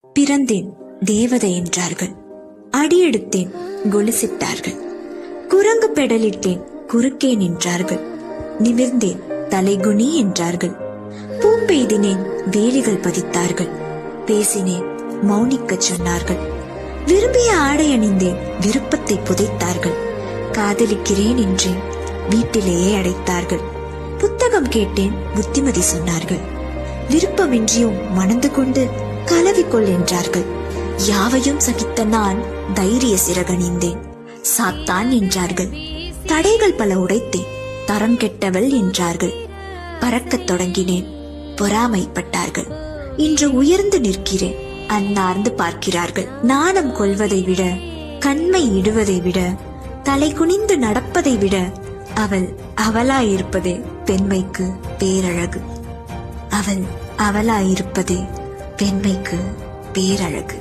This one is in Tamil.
பிறந்தேன் தேவதை என்றார்கள், அடியெடுத்தேன் கொலுசிட்டார்கள், குரங்கு பெடலிட்டேன் குறுக்கே நின்றார்கள், நிமிர்ந்தேன் தலைகுனி என்றார்கள், பூம்பெய்தினேன் வேலிகள் பதித்தார்கள், பேசினேன் மௌனிக்கச் சொன்னார்கள், விரும்பிய ஆடை அணிந்தேன் விருப்பத்தை புதைத்தார்கள், காதலிக்கிறேன் என்றேன் வீட்டிலேயே அடைத்தார்கள், புத்தகம் கேட்டேன் புத்திமதி சொன்னார்கள், விருப்பமின்றியும் மணந்து கொண்டு கலவிக்கொள் என்றார்கள், யாவையும் சகித்த நான் தைரிய சிறகணிந்தேன், சாத்தான் என்றார்கள், தடைகள் பல உடைத்தேன் தரம் கெட்டவள் என்றார்கள், பறக்கத் தொடங்கினேன் பொறாமைப்பட்டார்கள், இன்று உயர்ந்து நிற்கிறேன் அன்னார்ந்து பார்க்கிறார்கள், நாணம் கொள்வதை விட கண்மை இடுவதை விட தலை குனிந்து நடப்பதை விட அவள் அவளாயிருப்பதே பெண்மைக்கு பேரழகு, அவள் அவளாயிருப்பதே பெண்மைக்கு பேரழகு.